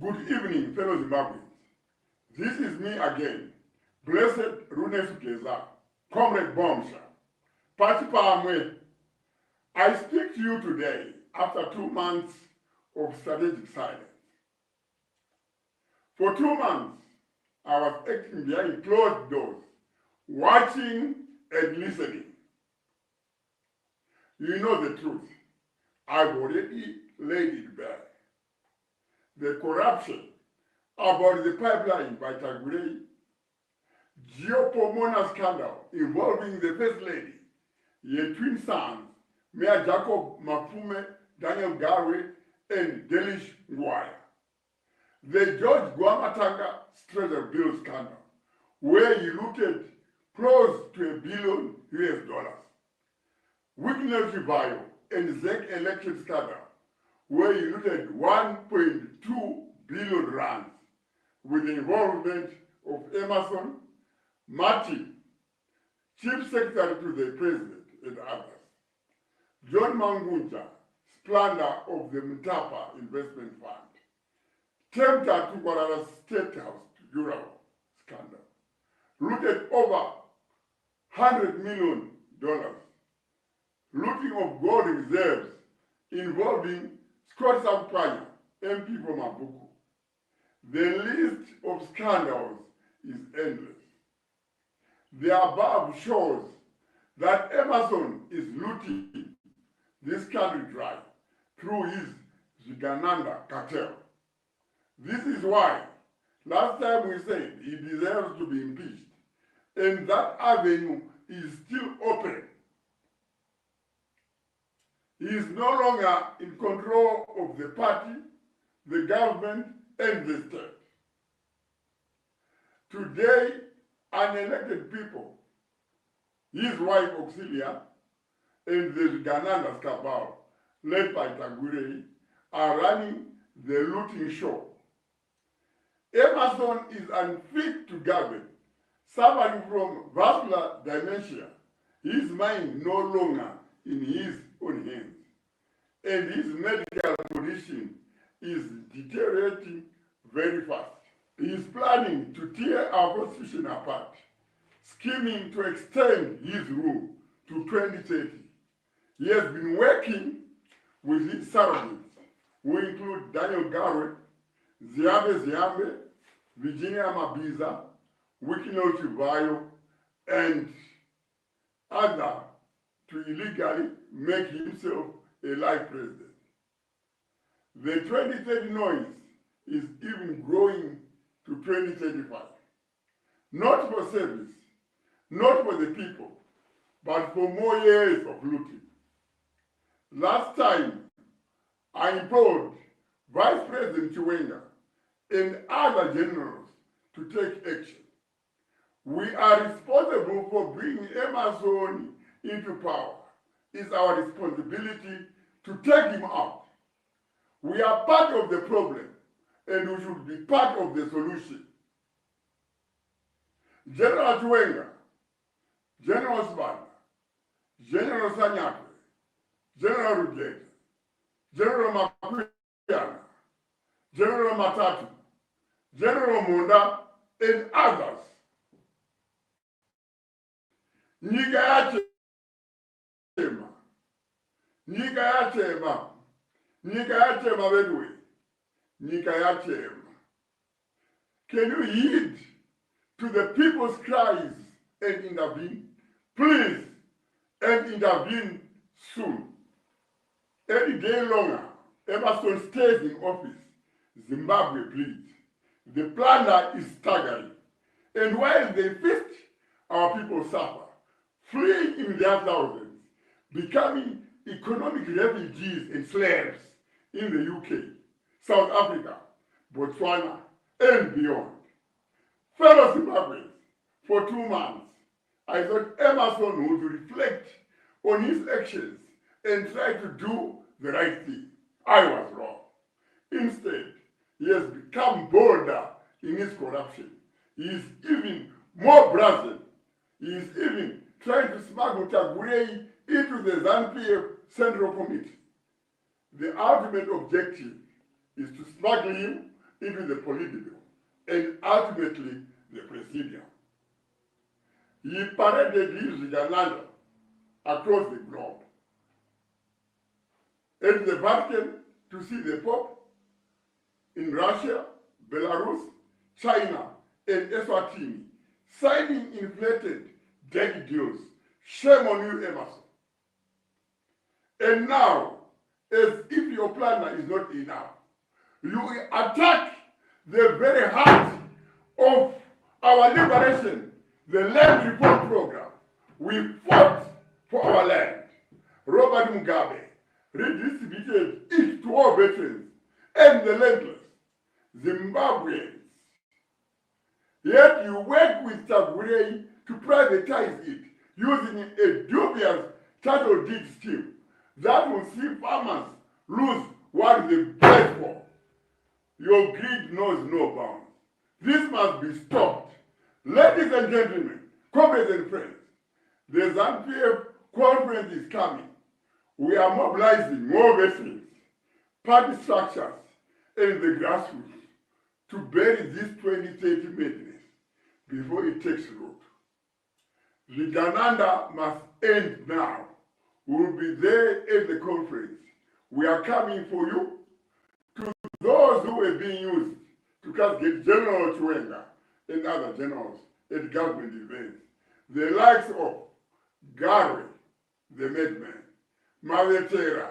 Good evening, fellow Zimbabweans. This is me again, Blessed Runes Geza, Comrade Bombshell. Pachipamwe. I speak to you today after 2 months of strategic silence. For 2 months, I was acting behind closed doors, watching and listening. You know the truth. I've already laid it bare. The corruption about the pipeline by Tagurei, geopomona scandal involving the First Lady, her twin sons, Mayor Jacob Mapume, Daniel Garwe, and Delish Ngwaya. The George Guamatanga treasure bill scandal, where he looted close to $1 billion US. Witness Revival and ZEC election scandal, where he looted 1.2 billion rands with the involvement of Emerson, Martin, Chief Secretary to the President, and others. John Mangunja, splendor of the Mtapa Investment Fund. Tempter to Kuala State House to Jurao scandal. Looted over $100 million. Looting of gold reserves involving Scott Sampanya, MP from Abuku. The list of scandals is endless. The above shows that Emerson is looting this country dry through his Zigananda cartel. This is why last time we said he deserves to be impeached, and that avenue is still open. He is no longer in control of the party, the government, and the state. Today, unelected people, his wife Auxilia, and the Gananda's cabal, led by Tagurei, are running the looting show. Emerson is unfit to govern, suffering from vascular dementia. His mind no longer in his own hands, and his medical condition is deteriorating very fast. He is planning to tear our constitution apart, scheming to extend his rule to 2030. He has been working with his surrogates, who include Daniel Garwe, Ziambe, Virginia Mabiza, Wikino Chivayo, and others to illegally make himself a life president. The 2030 noise is even growing to 2035. Not for service, not for the people, but for more years of looting. Last time, I implored Vice President Chiwenga and other generals to take action. We are responsible for bringing Emerson into power. It's our responsibility to take him out. We are part of the problem, and we should be part of the solution. General Chiwenga, General Sbanda, General Sanyakwe, General Rugeta, General Makwiyana, General Matatu, General Munda, and others. Nyika yachema bedwe, nyika yachema. Can you heed to the people's cries and intervene? Please, and intervene soon. Any day longer, Emerson stays in office, Zimbabwe bleeds. The plunder is staggering. And while they feast, our people suffer, fleeing in their thousands, becoming economic refugees and slaves in the UK, South Africa, Botswana, and beyond. Fellow Zimbabweans, for 2 months, I thought Emerson would reflect on his actions and try to do the right thing. I was wrong. Instead, he has become bolder in his corruption. He is even more brazen. He is even trying to smuggle Tagurei into the ZANU-PF Central Committee. The ultimate objective is to smuggle him into the Politburo, and ultimately the Presidium. He paraded his Uganda across the globe. At the Vatican to see the Pope, in Russia, Belarus, China, and Eswatini, signing inflated debt deals. Shame on you, Emerson. And now, as if your plan is not enough, you attack the very heart of our liberation, the land reform program. We fought for our land. Robert Mugabe redistributed it to all veterans and the landless, Zimbabweans. Yet you work with Tabure to privatize it using a dubious title deed scheme that will see farmers lose what they paid for. Your greed knows no bounds. This must be stopped. Ladies and gentlemen, comrades and friends, the ZANU-PF conference is coming. We are mobilizing more veterans, party structures, and the grassroots to bury this 2030 madness before it takes root. The Gananda must end now. We will be there at the conference. We are coming for you. To those who were being used to castigate General Chiwenga and other generals at government events, the likes of Garwe, the madman, Mavetera,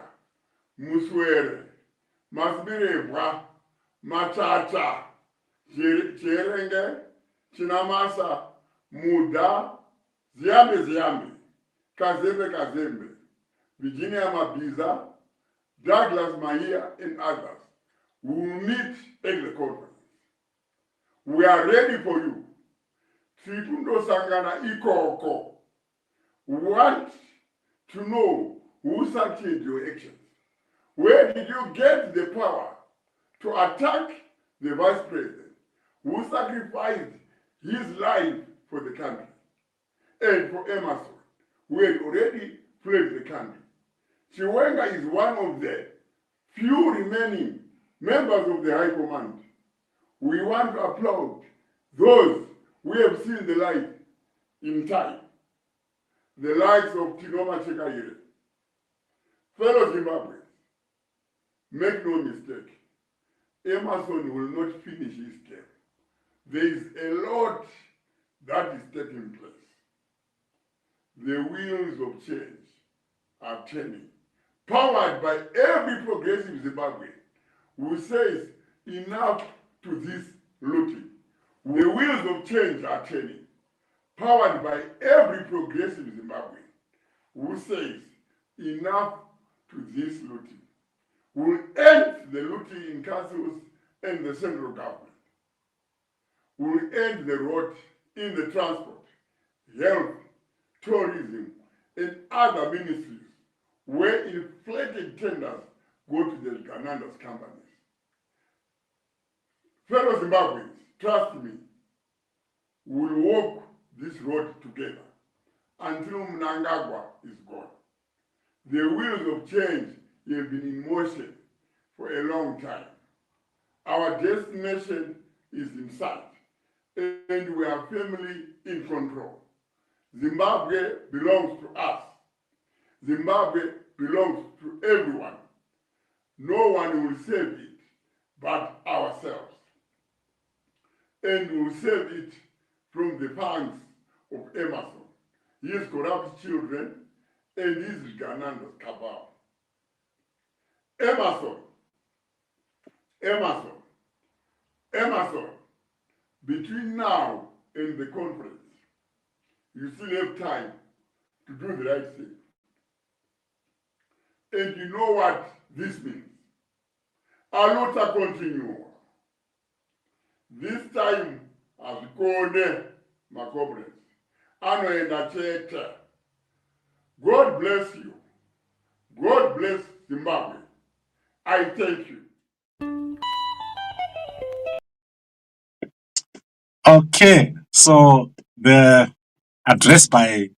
Muswere, Masbirebwa, Machacha, Cherenge, Chinamasa, Muda, Ziambe, Kazembe, Virginia Mabiza, Douglas Mahia, and others. We will meet at the conference. We are ready for you. Tripundo Sangana Ikoko. We want to know who sanctioned your actions. Where did you get the power to attack the vice president who sacrificed his life for the country? And for Emerson, who had already fled the country. Chiwenga is one of the few remaining members of the High Command. We want to applaud those who have seen the light in time. The likes of Tinoma Chekayire. Fellow Zimbabweans, make no mistake, Emerson will not finish his term. There is a lot that is taking place. The wheels of change are turning, powered by every progressive Zimbabwean who says enough to this looting. The wheels of change are turning, powered by every progressive Zimbabwean who says enough to this looting. We'll end the looting in councils and the central government. We'll end the rot in the transport, health, tourism, and other ministries where inflated tenders go to the Gananda's companies. Fellow Zimbabweans, trust me, we'll walk this road together until Mnangagwa is gone. The wheels of change have been in motion for a long time. Our destination is in sight, and we are firmly in control. Zimbabwe belongs to us. Zimbabwe belongs to everyone. No one will save it but ourselves. And we will save it from the pangs of Emerson, his corrupt children, and his Gananda's cabal. Emerson, between now and the conference, you still have time to do the right thing. And you know what this means. A luta continua. This time, as Kone Macobres, Anoenda Cheta. God bless you. God bless Zimbabwe. I thank you. Okay, so the address by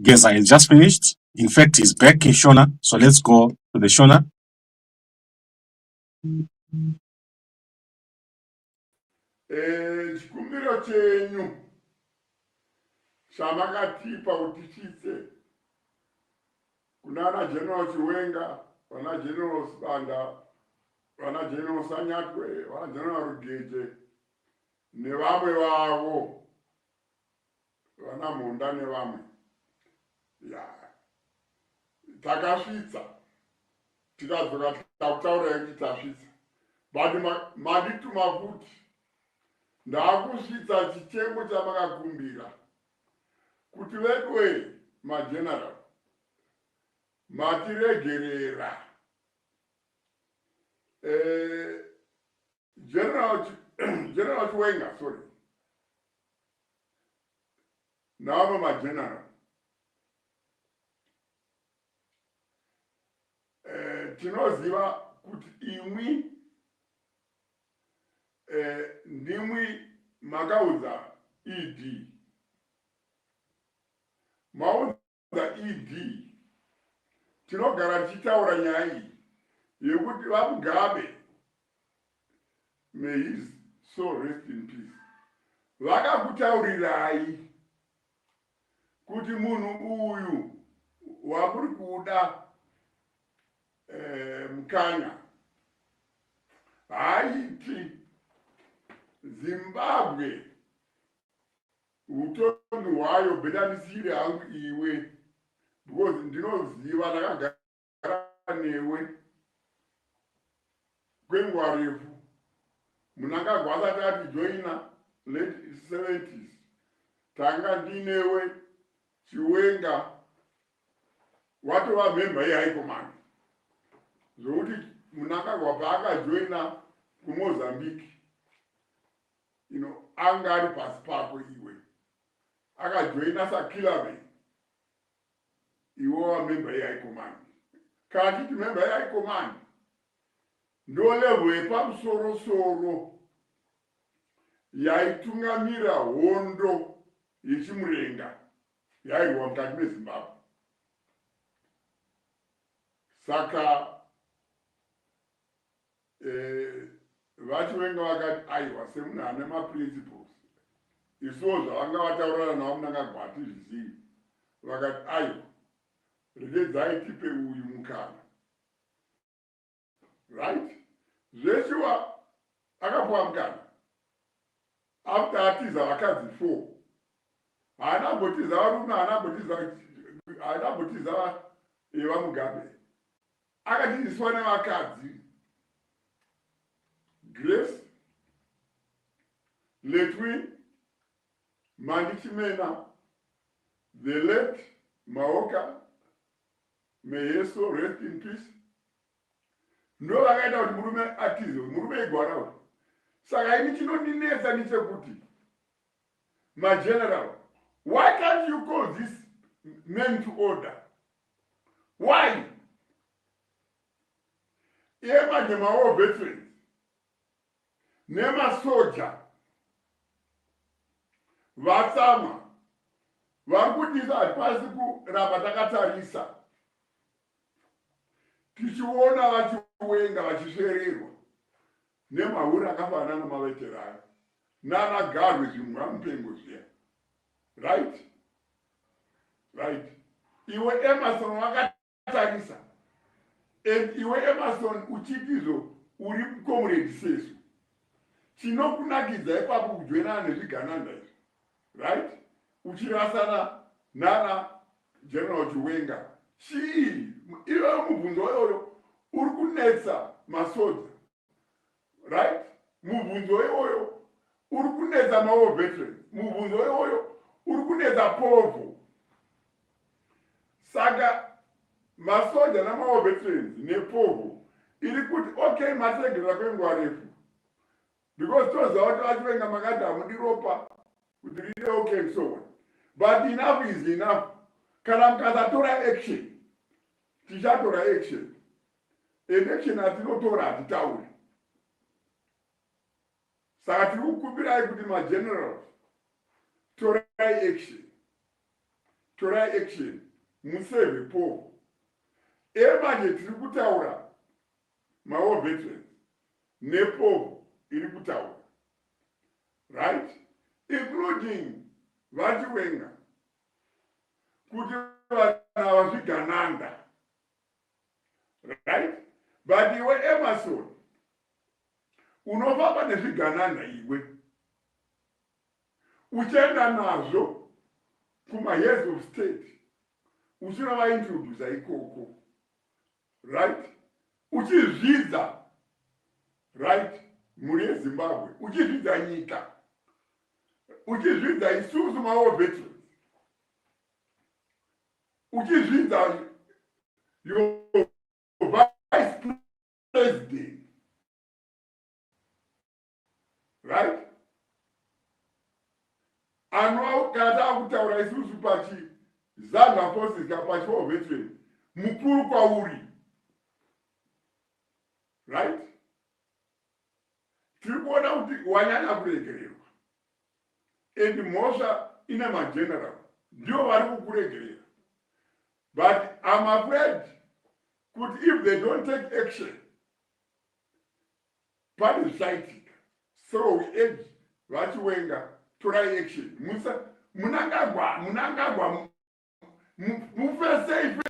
Geza is just finished. In fact, he's back in Shona. So let's go to the Shona. chikumbiro chenyu chamakatipa kuti tichitse kunana General Chiwenga, vana General Sibanda, vana General Sanyatwe, vana General Rugeje, nevamwe vavo, vana Munda nevamwe. Takasvitsa, tikadzoka takutaura kuti tasvitsa. But mandituma kuti ndakusvitsa chitengo chamakakumbira kuti vedwe mageneral matiregerera General Chiwenga, sorry, navo mageneral tinoziva kuti imwi ndimwi makaudza ED, maudza ED tinogara tichitaura nyaya iyi yekuti vaMugabe, may his soul rest in peace, vakakutaurirai kuti munhu uyu wamuri kuda mukanya haiti Zimbabwe utongi hwayo bedanisire hangu iwe, because ndinoziva ndakagara newe kwenguva refu. Munangagwa asati joina late 70s, tanga ndinewe Chiwenga watova member yeHigh Command, zvokuti munangagwa paakajoina kuMozambique, anga ari pasi pako iwe, akajoina saKilabe, iwe wamember yeHigh Command. Kana titi member yeHigh Command ndo level yepamusoro-soro yaitungamira hondo yechimurenga yairwa mukati meZimbabwe. Saka vaChiwenga vakati aiwa, semunhu ane maprinciples, isuwo zvavanga vataurana navo munangagwa hatizvizivi, vakati aiwa, regedzai tipe uyu mukana, right? Zveshuwa akapuwa mukana after atiza vakadzi 4, haana mbotiza varume, haana mbotiza vaMugabe, akatiziswa nevakadzi Grace Letwin, Mandichimena, the late Maoka, may his soul rest in peace. No vakaita kuti murume atize, murume igwara kuti. Saka ini chinondinetsa ndechekuti, my general, why can't you call this men to order? Why? Ema nemawo veterans, nema soja, vatsamwa, varikutisa hapasi kuramba takatarisa, tichiona vaChiwenga vachisvererwa nemahuri akafanana namaveterani nanagarwe zvimwe mupengo zviya, right? Iwe Emerson wakatarisa, and iwe Emerson uchitizo uri comrade sesu, chinokunakidza ipapo kujoinana nezvigananda izvi, right? Uchirasana nana General Chiwenga, chii iwe mubvunzo iyoyo uri kunetsa masoja, right? Mubvunzo iyoyo uri kunetsa mawo veterans, mubvunzo iyoyo uri kunetsa povo. Saka masoja namawo veterans nepovo iri kuti okay, masegerera kwenguva refu, because toziva kuti vaChiwenga makati hamudiropa kuti ride okay and so on, but enough is enough. Kana mukasatora action, tichatora action, and action hatinotora hatitauri. Saka tiri kukumbirai kuti magenerals torai action, museve povo. Manje tiri kutaura mawo veterans nepovo iri kutaura, right? Including Vachiwenga, kuti vana vazvigananda, right? But iwe Emerson, unofamba nezvigananda iwe, uchienda nazvo kuma heads of state, uchinovaintrodusa ikoko, right? Uchizvidza, right? Muri yeZimbabwe, uchizvidza nyika, uchizvidza isusu mawo veterans, uchizvidza your vice president, right? Kana kutaura isusu pachi Zanga forces kapachiwo veteran mukuru kwauri, right? Tiri kuona kuti wanyanya kuregererwa, and mhosva ina mageneral ndio vari kukuregerera. But I'm afraid kuti if they don't take action, pani zvichaitika. So we urge Vachiwenga, torai action. Munangagwa mufese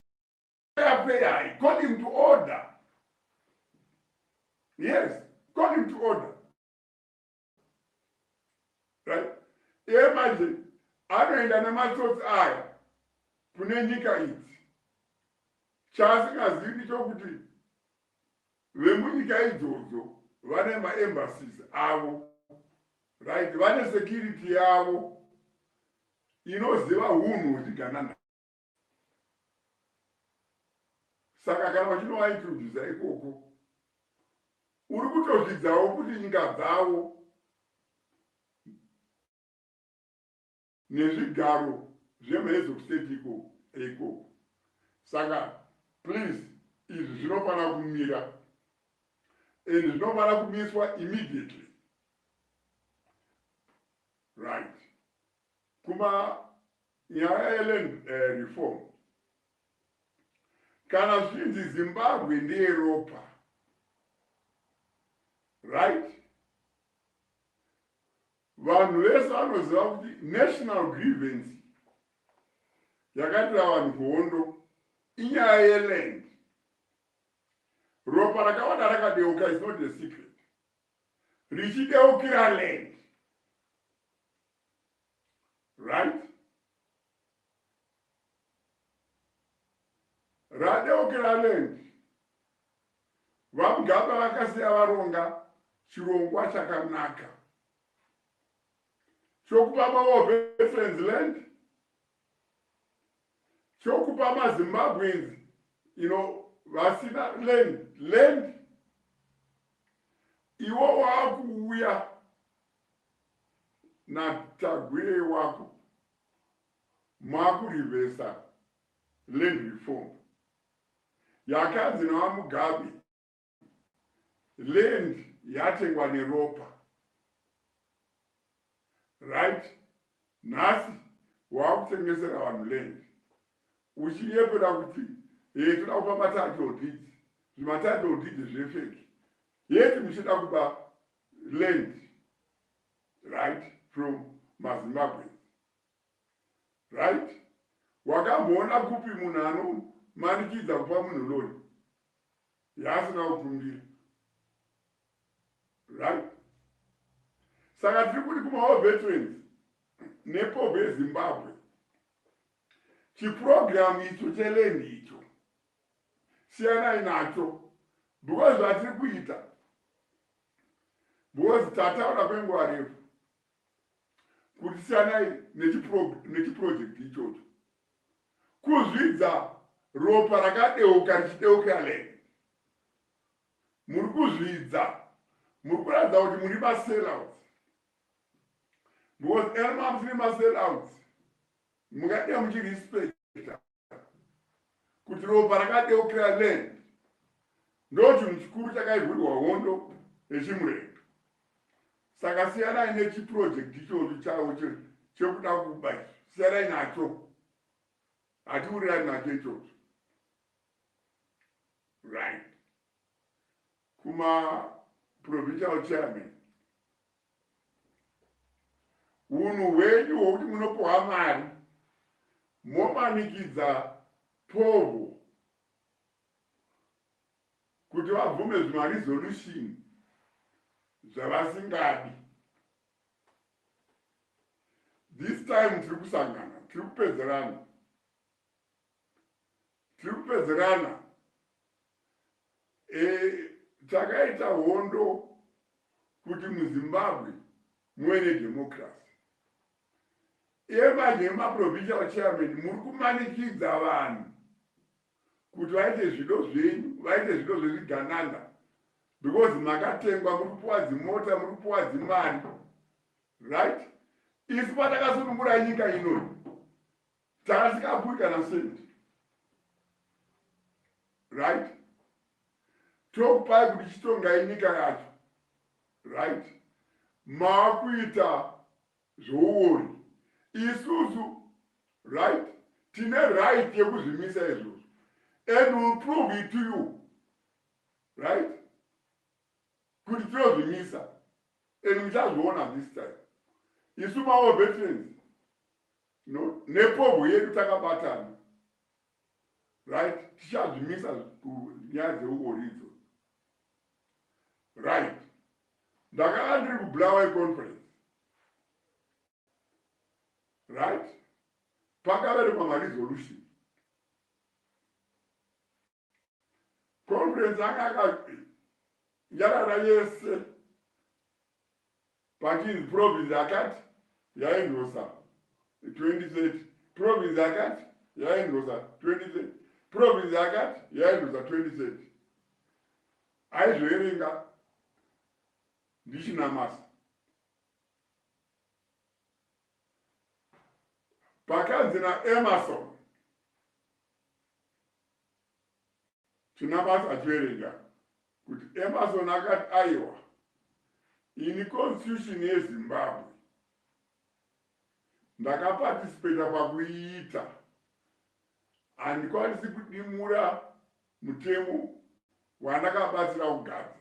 fair, call him to order. Yes, call him to order. Right? Imagine, anoenda nematsotsi aya kune nyika idzi. Chaasingazivi ndechokuti vemunyika idzodzo vane maembassies avo, right? Vane security yavo inoziva unhu hwechigananda. Saka kana vachinovaintrodusa ikoko, uri kutozvidzawo kuti nyika dzavo nezvigaro zvemheads of state ikoko. Saka please, izvi zvinofanira kumira, and zvinofanira kumiswa immediately, right? Kuma nyaya yeland reform, kana zvinzi Zimbabwe ndeyeropa, right? Vanhu vese vanoziva kuti national grievance yakatira vanhu kuhondo inyaya yeland. Ropa rakawanda rakadeuka, is not a secret. Richideukira land, right? Radeukira land. Vamugamba vakasiya varonga chirongwa chakanaka chokupa mawo veterans land, chokupa maZimbabweans, vasina land. Iwo wakuuya natagwire wako makurivesa land reform yakanzi navamugabe, land yatengwa neropa, right? Nhasi wakutengesera vanhu land uchiyepera kuti toda kupa matitle deeds, zvimatitle deeds zvefeki, yeti muchida kupa land, right, from maZimbabwe, right? Wakamboona kupi munhu anomanikidza kupa munhu loan yaasina kukumbira, right? Saka tiri kuti kumawo veterans nepo veZimbabwe, chiprogramu icho cheland icho siyanai nacho, because zvatiri kuita, because tataura kwenguva refu kuti siyanai nechiprojekti ichocho, kuzvidza ropa rakadeuka richideukira land. Muri kuzvidza, muri kuratidza kuti muri masellouts, because ena musiri masellouts mungade muchirespecta kuti ropa rakadeukira land ndo chinhu chikuru chakaivhurwa hondo yechimurenga. Saka siyanai nechiprojekti ichocho chavo chekuda kuba, siyanai nacho, hatiurirani nacho ichocho, right? Kuma provincial chairman, unhu hwenyu hwokuti munopiwa mari momanikidza povo kuti vabvume zvimaresolution zvavasingadi. This time tiri kusangana, tiri kupedzerana. Takaita hondo kuti muZimbabwe muve nedemocracy. Manje maprovincial chairman muri kumanikidza vanhu kuti vaite zvido zvenyu, vaite zvido zvezvigananda, because makatengwa, muri kupuwa dzimota, muri kupuwa dzimari, right? Isu patakasunungura nyika inoyi takasikapuwi kana sendi, right? Tokupai kuti chitongai nyika yacho, right? Maakuita zvouori. Isusu, right? Tine right yekuzvimisa izvozvo. And we'll prove it to you, right? Kuti tinozvimisa. And muchazviona this time. Isu mawo veterans, no, nepovo yedu takabatana, right? Tichazvimisa nyaya dzeuori idzo, right? Ndakanga ndiri kuBulawayo conference, right? Pakaverekwa maresolution. Conference anga yarara yese pachinzi province yakati yaendosa 2030, province yakati yaendosa 2030, province yakati yaendosa 2030. Aizvoerenga ndichinamasa. Pakanzi naEmerson chinamasa achiverenga kuti Emerson akati aiwa, ini constitution yeZimbabwe ndakaparticipata pakuiita, handikwanisi kudimura mutemo wandakabatsira kugadza.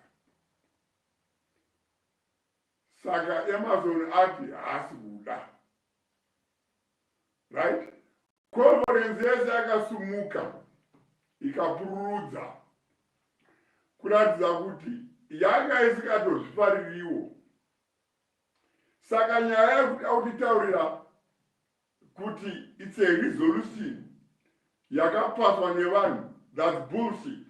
Saka Emerson ati haasi kuda, right? Conference yese yakasumuka ikapururudza kuratidza kuti yanga isikatozvifaririwo. Saka nyaya yekuti autitaurira kuti it's a resolution yakapaswa nevanhu, that's bullshit.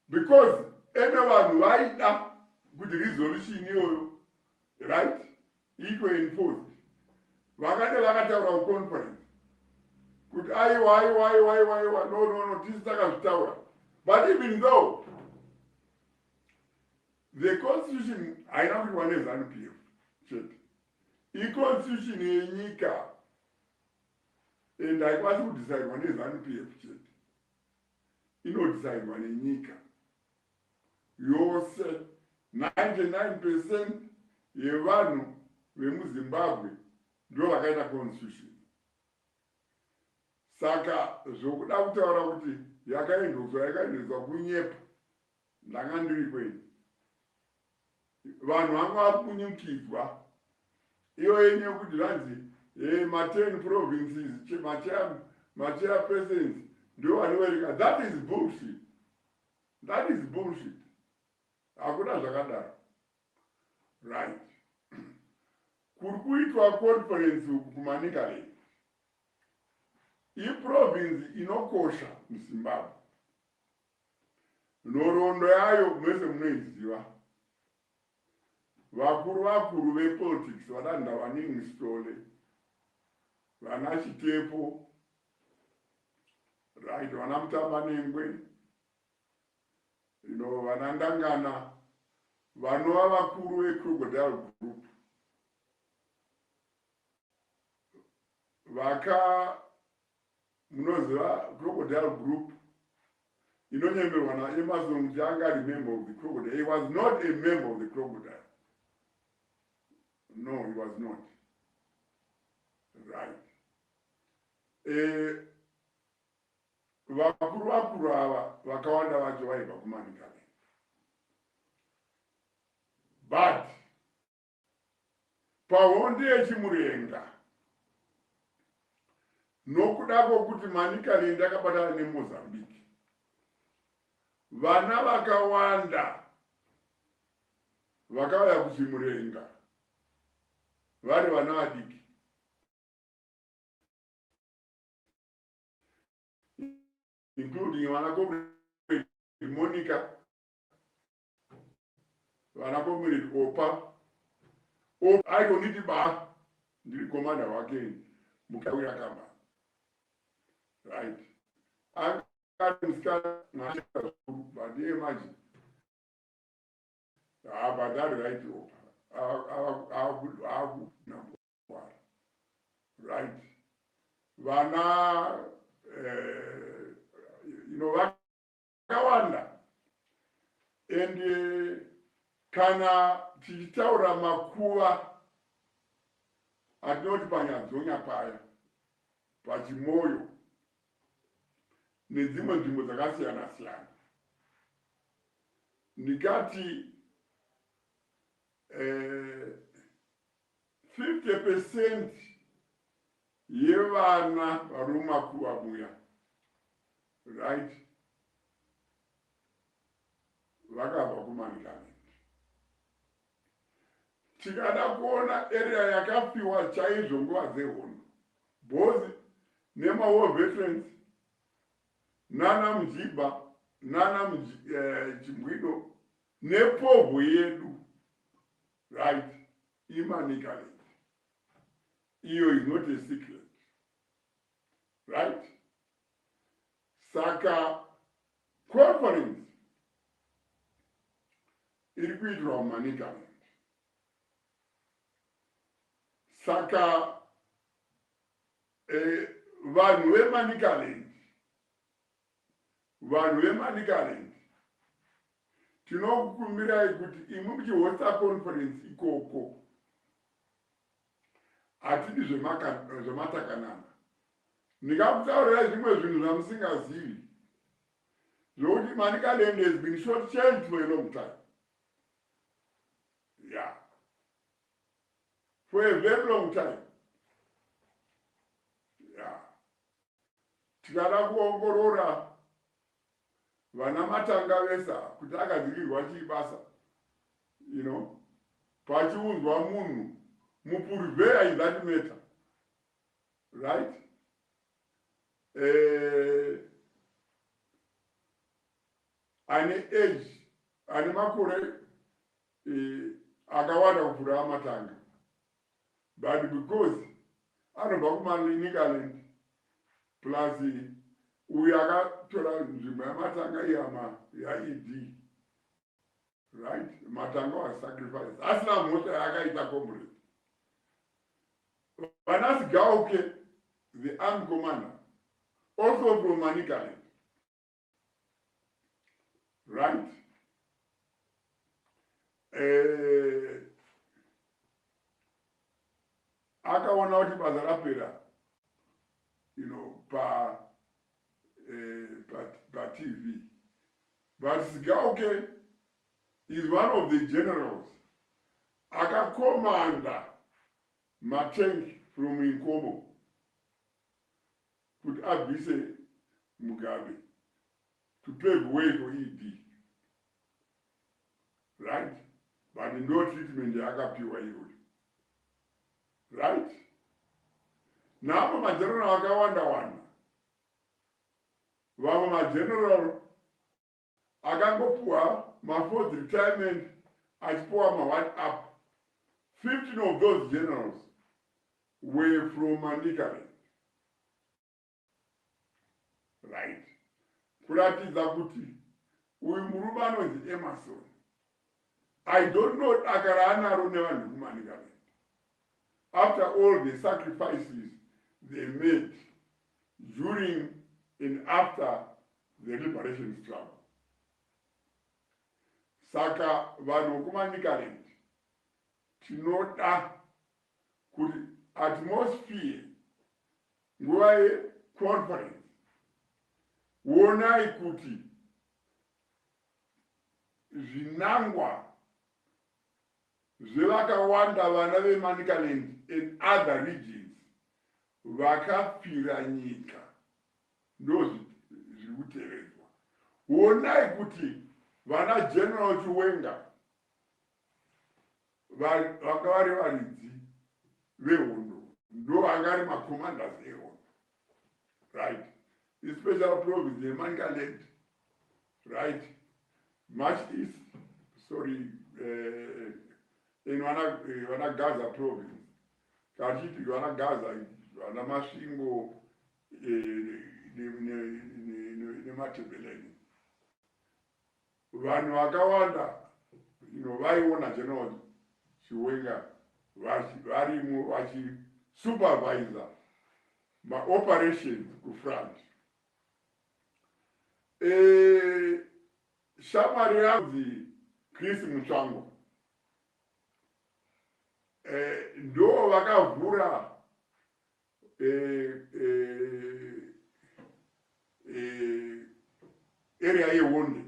Because ene vanhu vaida kuti resolution iyoyo, right, iko enforced. Vakati vakataura kuconference kuti aiwa, no, tisi takazvitaura. But even though the constitution haina kuitwa neZANU-PF chete, iconstitution yenyika, and haikwanisi kudecidwa neZANU-PF chete, inodecidwa nenyika yose. 99% yevanhu vemuZimbabwe ndo vakaita constitution. Saka zvokuda kutaura kuti yakaendeswa kunyepa, ndanga ndiri kweni. Vanhu vanga vakunyukidzwa. Iyo yenye kuti vanzi ma 10 provinces, machairpersons ndio vanovereka. That is bullshit. That is bullshit. Hakuna zvakadaro. Right. Kuri kuitwa conference kumanikale. Province inokosha muZimbabwe. Nhoroondo yayo mese munoiziva. Vakuru vepolitics vadanda vaningi Stole, vana Chitepo, right, vana Mutamanengwe, vana Ndangana, vanova vakuru veCrocodile Group. Munoziva Crocodile Group inonyemerwa naEmerson kuti anga ari member of the Crocodile. He was not a member of the Crocodile. No, he was not. Right. Vakuru ava vakawanda vacho vaibva kumanikale. But pahondo yechimurenga nokuda kwokuti Manicaland akabatana neMozambique, vana vakawanda vakauya kuchimurenga vari vana vadiki, including vanakomrade Monica, vanakomrade Opa. I don't need to buy the commander again. Mukawira Kamba. Right? I can't start but they imagine. But that right I would number one. Right? Vana, Wakawanda. And kana tichitaura makuva atinoti panyadzonya paya pachimoyo nedzimwe nzvimbo dzakasiyana siyana, ndikati 50% yevana vari mumakuva muya, right, vakabva kuManicaland. Tikada kuona area yakapiwa chaizvo nguva dzehondo, both nemaWar veterans, nana Mjibha, nana Chimbwido, nepovu yedu, right, iManicaland. Iyo is not a secret, right? Saka conference iri kuitirwa muManicaland. Saka vanhu veManicaland tinokukumbirai kuti imwe muchihosta conference ikoko hatidi zvematakanana. Ndingakutaurirai zvimwe zvinhu zvamusingazivi zvokuti Manicaland has been short-changed for a long time. Yeah. For a very long time. Yeah. Tikada kuongorora vana matanga vesa kuti akadzirirwa chii basa, pachiunzwa munhu mupurveya is that matter, right? Ane age, ane makore akawanda kupfuura matanga, but because anobva kuManicaland plus uyu akatora nzvimbo yamatanga iyama yaED, right? Matanga was sacrificed. Asina mhosva yaakaita comrade. Vanas Gauke, the armed commander, also from Manicaland, right? Akaona kuti basa rapera, pa TV. But Gauke is one of the generals. Akakomanda Matank from Nkomo could abuse Mugabe to pave way for ED, right? But in no treatment the akapiwa iwo, right? Now my general akawanda vamwe mageneral akangopuwa ma-forced retirement achipuwa ma-one up. 15 of those generals were from Manicaland, right? Kuratidza kuti uyu murume anonzi Emerson, I don't know dakara anaro nevanhu kuManicaland after all the sacrifices they made during and after the liberation struggle. Saka vanhu kuManicaland tinoda kuti atmosphere nguva yeconference wonai kuti zvinangwa zvevakawanda vana vemanicaland and other regions vakapfira nyika ndo zviri kutevedzwa. Onai kuti vana General Chiwenga vanga vari varidzi vehondo ndo vanga vari macommanders ehondo, right? Special province yemanicaland, right? Much east, sorry, in wana Gaza province kachiti wana Gaza wana masvingo nematebeleni. Vanhu vakawanda vaiona General Chiwenga varimo vachisupervisa maoperations kufront. Shamari yanzi Chris Mutsvango ndo vakavhura area yeHonde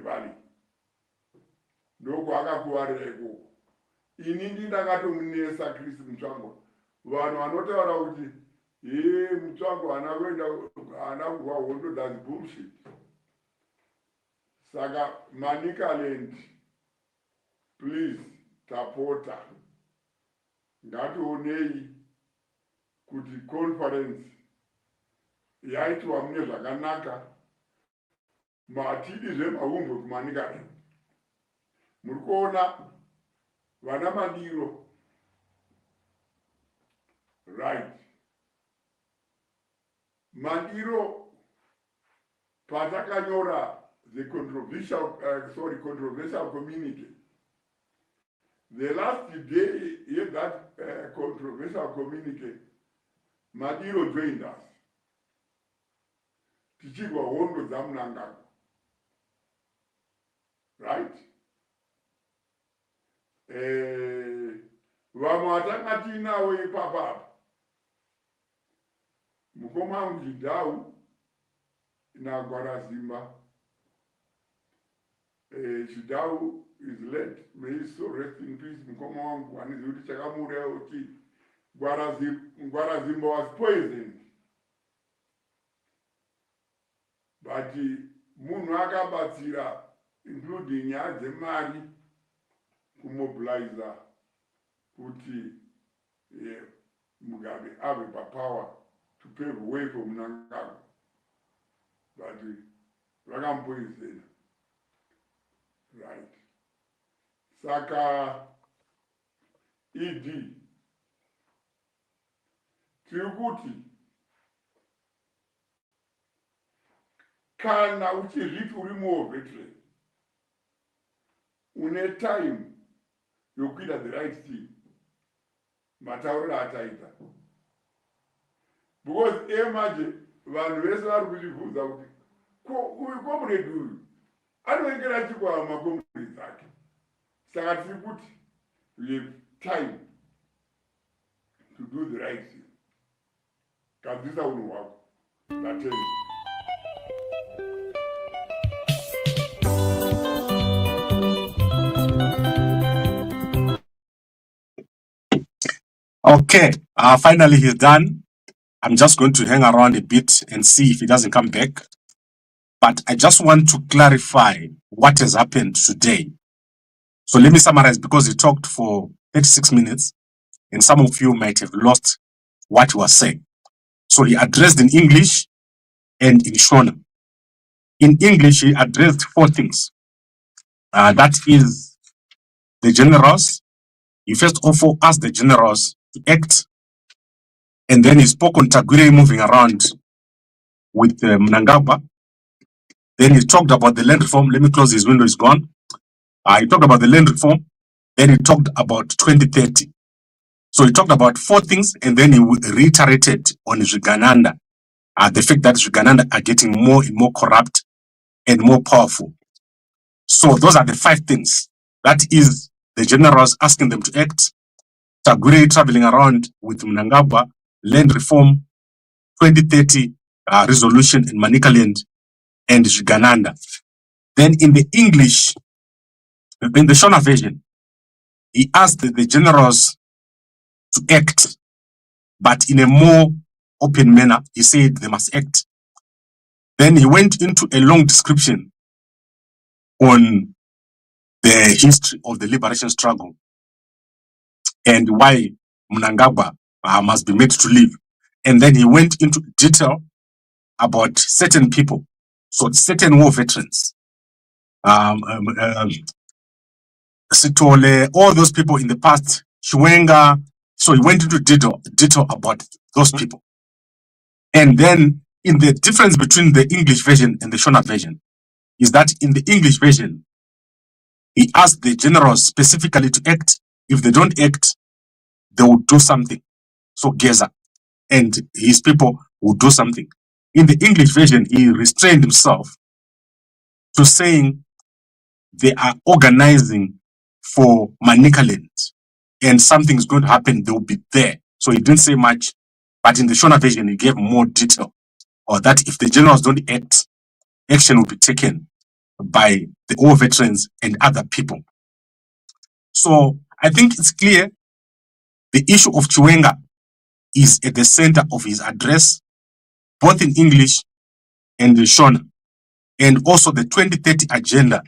Valley ndoko akakuvarira ikoko. Inini ndakatomunesa Chris Mutsvango, vanhu vanotaura kuti Mutsvango haana kurwa hondo, that's bullshit. Saka Manicaland, please tapota ngationei kuti conference yaitwa mune zvakanaka, matidi zvemaumbo kuManicaland. Muri kuona vana Madiro, right? Madiro patakanyora the controversial community. The last day in that controversial community, Madiro joined us. Tichigwa hondo dzaMnangagwa, right? Vamwe vatanga tinawo ipapa mukoma wangu Chidhau naGwarazimba. Chidhau is late, may he so rest in peace. Mukoma wangu aniziuti chakamureva kuti Gwarazimba was poisoned, but munhu akabatsira including nyaya dzemari kumobiliza kuti Mugabe ave papower to pave way for Mnangagwa, but vakamupoisena, right? Saka ED tiri kuti kana uchizviti uri muveteran une time yokuita the right thing, matauriro ataita, because emaje vanhu vese vari kuchibvunza kuti uyu comrade uyu anoengera chikwa makomrades ake. Saka tiri kuti we have time to do the right thing. Kadzisa unhu hwako ndatenda. Okay, finally he's done. I'm just going to hang around a bit and see if he doesn't come back. But I just want to clarify what has happened today. So let me summarize, because he talked for 36 minutes and some of you might have lost what he was saying. So he addressed in English and in Shona. In English, he addressed 4 things. That is the generals. He first of all asked the generals to act, and then he spoke on Tagwire moving around with Mnangagwa. Then he talked about the land reform. Let me close his window, it's gone. He talked about the land reform. Then he talked about 2030. So he talked about 4 things, and then he reiterated on Zvigananda, the fact that Zvigananda are getting more and more corrupt and more powerful. So those are the 5 things. That is the generals asking them to act, Tagwire traveling around with Mnangagwa, land reform, 2030 resolution in Manicaland, and Zvigananda. Then in the English, in the Shona version, he asked the generals to act, but in a more open manner. He said they must act. Then he went into a long description on the history of the liberation struggle and why Mnangagwa must be made to leave. And then he went into detail about certain people, so certain war veterans, Sitole, all those people in the past, Chiwenga. So he went into detail about those people. And then in the difference between the English version and the Shona version is that in the English version, he asked the generals specifically to act. If they don't act, they will do something. So Geza and his people will do something. In the English version, he restrained himself to saying they are organizing for Manicaland and something's going to happen, they will be there. So he didn't say much, but in the Shona version, he gave more detail, or that if the generals don't act, action will be taken by the war veterans and other people. So I think it's clear the issue of Chiwenga is at the center of his address, both in English and in Shona. And also the 2030 agenda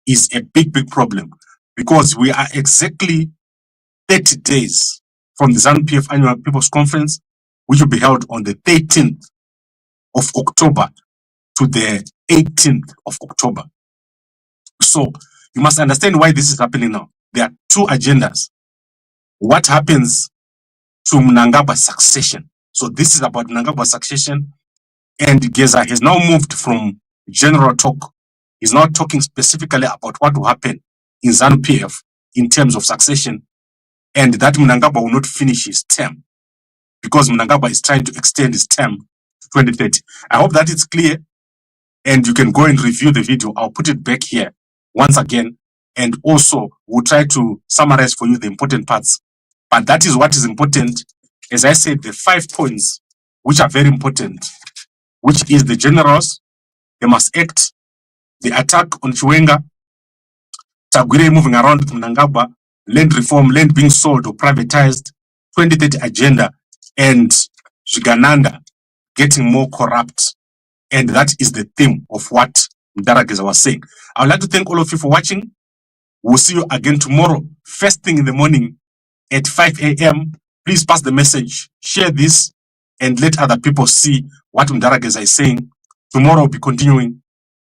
is a big, big problem because we are exactly 30 days from the ZANU-PF Annual People's Conference, which will be held on the 13th of October to the 18th of October. So you must understand why this is happening now. There are two agendas. What happens to Mnangagwa's succession? So this is about Mnangagwa's succession, and Geza has now moved from general talk. He's now talking specifically about what will happen in ZANU-PF in terms of succession, and that Mnangagwa will not finish his term because Mnangagwa is trying to extend his term to 2030. I hope that it's clear, and you can go and review the video. I'll put it back here once again, and also we'll try to summarize for you the important parts. But that is what is important. As I said, the 5 points which are very important, which is the generals, they must act, the attack on Chiwenga, Tagwire moving around with Mnangagwa, land reform, land being sold or privatized, 2030 agenda, and Shigananda getting more corrupt. And that is the theme of what Geza was saying. I would like to thank all of you for watching. We'll see you again tomorrow, first thing in the morning at 5 a.m. Please pass the message, share this, and let other people see what Geza is saying. Tomorrow will be continuing,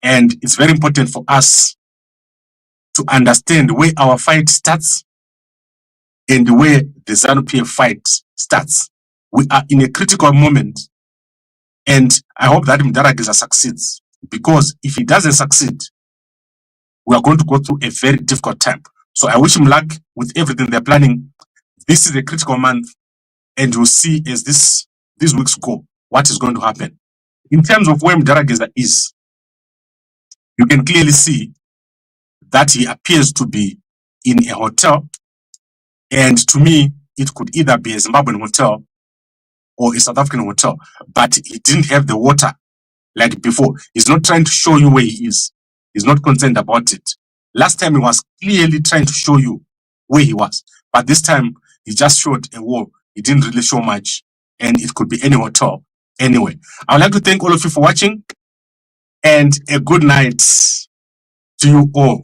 and it's very important for us to understand where our fight starts and where the ZANU-PF fight starts. We are in a critical moment, and I hope that Geza succeeds, because if he doesn't succeed, we are going to go through a very difficult time. So I wish him luck with everything they're planning. This is a critical month, and we'll see as these weeks go what is going to happen. In terms of where Geza is, you can clearly see that he appears to be in a hotel, and to me, it could either be a Zimbabwean hotel or a South African hotel, but he didn't have the water like before. He's not trying to show you where he is. He's not concerned about it. Last time he was clearly trying to show you where he was, but this time he just showed a wall. He didn't really show much, and it could be any hotel. Anyway, I would like to thank all of you for watching, and a good night to you all.